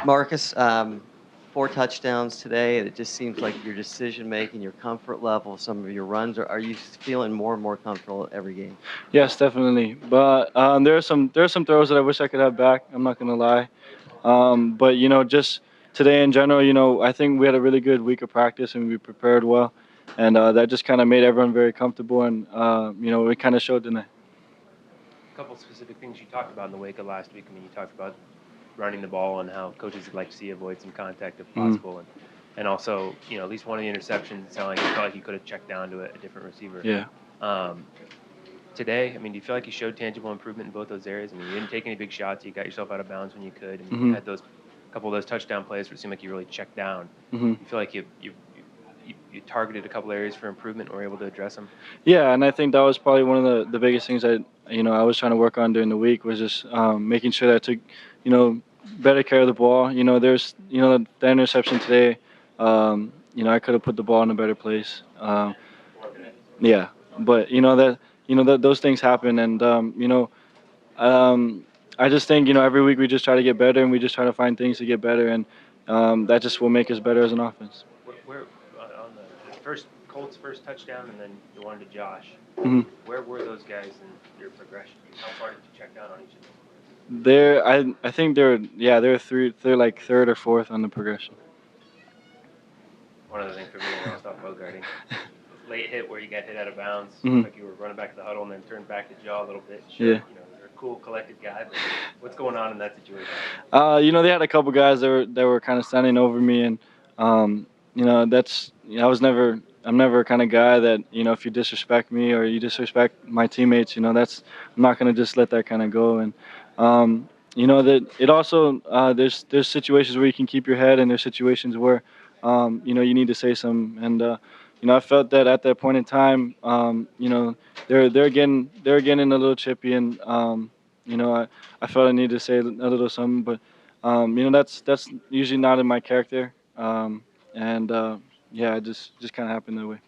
Marcus, 4 touchdowns today, and it just seems like your decision-making, your comfort level, some of your runs, are you feeling more and more comfortable every game? Yes, definitely. But there are some throws that I wish I could have back. I'm not gonna lie. But just today in general, I think we had a really good week of practice and we prepared well, and that just kind of made everyone very comfortable, and it kind of showed tonight. A couple specific things you talked about in the wake of last week. I mean, you talked about running the ball and how coaches would like to see avoid some contact if possible, and also at least one of the interceptions it sounded like you felt like you could have checked down to a different receiver. Yeah. Today, I mean, do you feel like you showed tangible improvement in both those areas? I mean, you didn't take any big shots. You got yourself out of bounds when you could, and you had those couple of those touchdown plays where it seemed like you really checked down. You feel like you targeted a couple areas for improvement and were able to address them? Yeah, and I think that was probably one of the biggest things I was trying to work on during the week was just making sure that I took better care of the ball. There's the interception today. I could have put the ball in a better place. Yeah, but that those things happen, and I just think every week we just try to get better, and we just try to find things to get better, and that just will make us better as an offense. Where on the first Colts first touchdown and then the one to Josh, where were those guys in your progression? How far did you check down on each of them? I think they're like third or fourth on the progression. One other thing for me, I want to talk about guarding. Late hit where you got hit out of bounds, like you were running back to the huddle and then turned back to jaw a little bit. Sure, Yeah. You're a cool, collected guy, but what's going on in that situation? They had a couple guys that were kind of standing over me, and that's I'm never a kind of guy that if you disrespect me or you disrespect my teammates, that's I'm not gonna just let that kind of go. And that it also there's situations where you can keep your head, and there's situations where you need to say something. And I felt that at that point in time, they're getting a little chippy, and I felt I needed to say a little something, but that's usually not in my character, and yeah, it just kind of happened that way.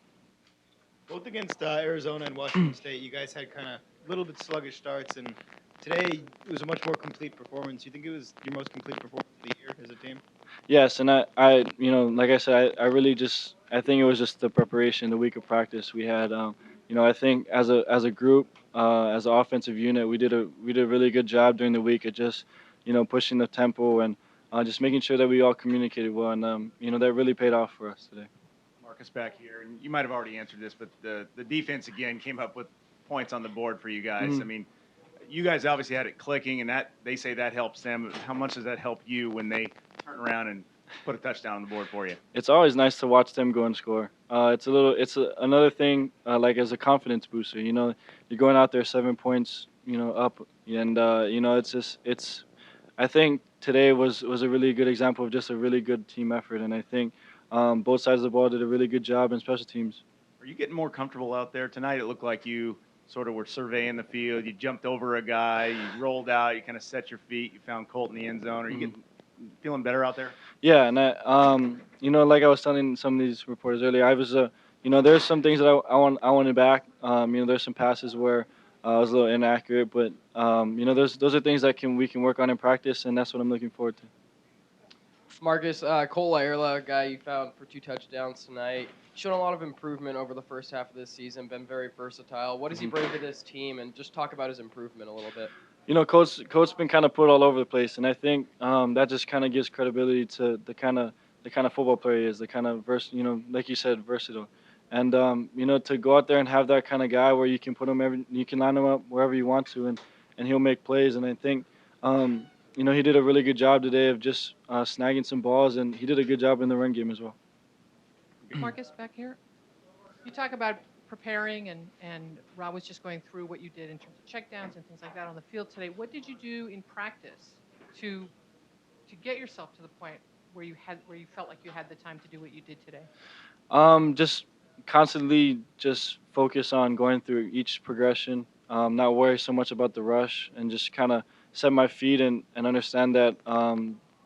Both against Arizona and Washington State, you guys had kind of a little bit sluggish starts, and today it was a much more complete performance. You think it was your most complete performance of the year as a team? Yes, and like I said, I think it was just the preparation, the week of practice we had. I think as a group, as an offensive unit, we did a really good job during the week of just, pushing the tempo and just making sure that we all communicated well, and that really paid off for us today. Marcus back here, and you might have already answered this, but the defense again came up with points on the board for you guys. I mean, you guys obviously had it clicking, and that they say that helps them. How much does that help you when they turn around and put a touchdown on the board for you? It's always nice to watch them go and score. Another thing, like as a confidence booster. You're going out there 7 points, up, and I think today was a really good example of just a really good team effort, and I think both sides of the ball did a really good job in special teams. Are you getting more comfortable out there tonight? It looked like you sort of were surveying the field. You jumped over a guy, you rolled out, you kind of set your feet, you found Colt in the end zone. Are you feeling better out there? Yeah, and like I was telling some of these reporters earlier, I was, there's some things that I wanted back. There's some passes where I was a little inaccurate, but those are things that we can work on in practice, and that's what I'm looking forward to. Marcus, Cole Ayerla, guy you found for 2 touchdowns tonight, shown a lot of improvement over the first half of this season, been very versatile. What does he bring to this team? And just talk about his improvement a little bit. Coach's been kind of put all over the place, and I think that just kind of gives credibility to the kind of football player he is, the kind of like you said, versatile. And to go out there and have that kind of guy where you can you can line him up wherever you want to, and he'll make plays. And I think he did a really good job today of just snagging some balls, and he did a good job in the run game as well. Marcus, back here. You talk about preparing, and Rob was just going through what you did in terms of checkdowns and things like that on the field today. What did you do in practice to get yourself to the point where you felt like you had the time to do what you did today? Just constantly just focus on going through each progression, not worry so much about the rush, and just kind of set my feet and understand that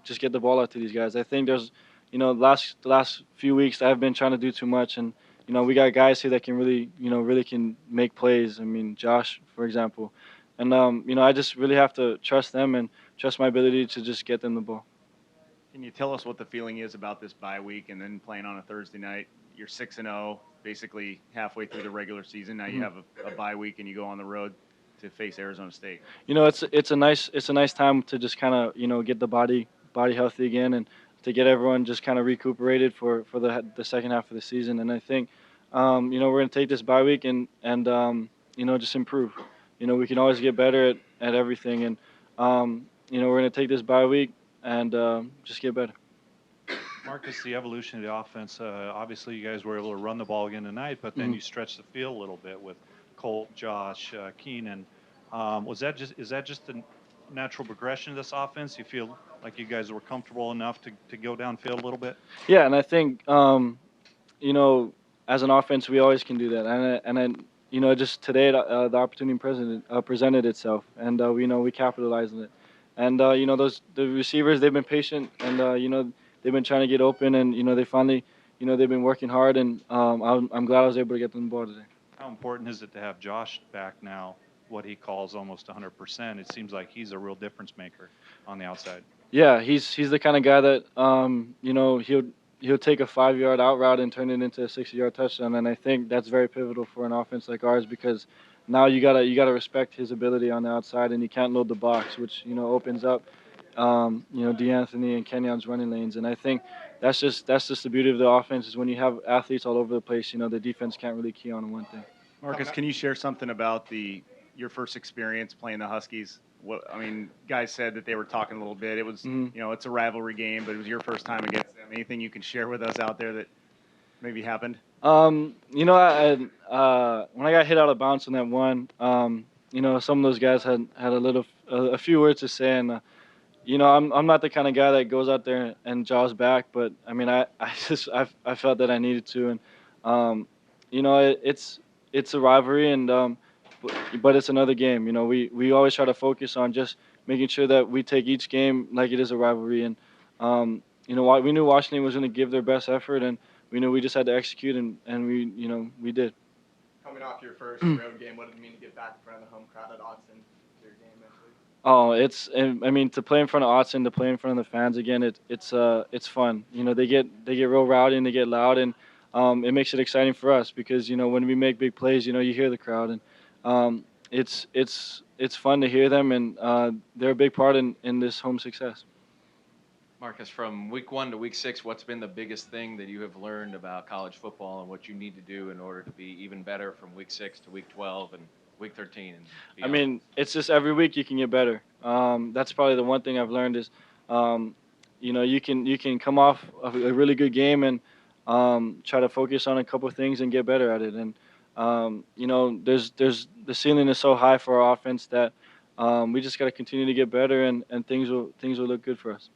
just get the ball out to these guys. I think there's, the last few weeks I've been trying to do too much, and we got guys here that can really can make plays. I mean, Josh, for example, and I just really have to trust them and trust my ability to just get them the ball. Can you tell us what the feeling is about this bye week and then playing on a Thursday night? You're 6-0, basically halfway through the regular season. Now you have a bye week and you go on the road to face Arizona State. It's a nice time to just kind of get the body healthy again and to get everyone just kind of recuperated for the second half of the season. And I think we're going to take this bye week and just improve. We can always get better at everything, and we're going to take this bye week and just get better. Marcus, the evolution of the offense. Obviously, you guys were able to run the ball again tonight, but then you stretched the field a little bit with Colt, Josh, Keenan. Is that just the natural progression of this offense? You feel like you guys were comfortable enough to go downfield a little bit? Yeah, and I think as an offense, we always can do that. And just today the opportunity presented itself, and we capitalized on it. And the receivers, they've been patient, and they've been trying to get open, and they finally they've been working hard, and I'm glad I was able to get them the ball today. How important is it to have Josh back now? What he calls almost 100%. It seems like he's a real difference maker on the outside. Yeah, he's the kind of guy that he'll take a 5-yard out route and turn it into a 60-yard touchdown, and I think that's very pivotal for an offense like ours because now you gotta respect his ability on the outside, and he can't load the box, which opens up D'Anthony and Kenyon's running lanes, and I think that's just the beauty of the offense is when you have athletes all over the place. The defense can't really key on one thing. Marcus, can you share something about your first experience playing the Huskies? Guys said that they were talking a little bit. It was, it's a rivalry game, but it was your first time against them. Anything you can share with us out there that maybe happened? When I got hit out of bounds on that one, some of those guys had a few words to say, and I'm not the kind of guy that goes out there and jaws back, but I felt that I needed to, and it's a rivalry, and but it's another game. We always try to focus on just making sure that we take each game like it is a rivalry, and we knew Washington was going to give their best effort, and we knew we just had to execute, and we did. Coming off your first road game, what did it mean to get back in front of the home crowd at Autzen for your game next week? To play in front of Autzen, to play in front of the fans again, it's fun. They get real rowdy and they get loud, and it makes it exciting for us because when we make big plays, you hear the crowd, and it's fun to hear them, and they're a big part in this home success. Marcus, from week 1 to week 6, what's been the biggest thing that you have learned about college football and what you need to do in order to be even better from week 6 to week 12 and week 13? And beyond? It's just every week you can get better. That's probably the one thing I've learned is, you can come off of a really good game and try to focus on a couple of things and get better at it. And there's the ceiling is so high for our offense that we just got to continue to get better, and things will look good for us.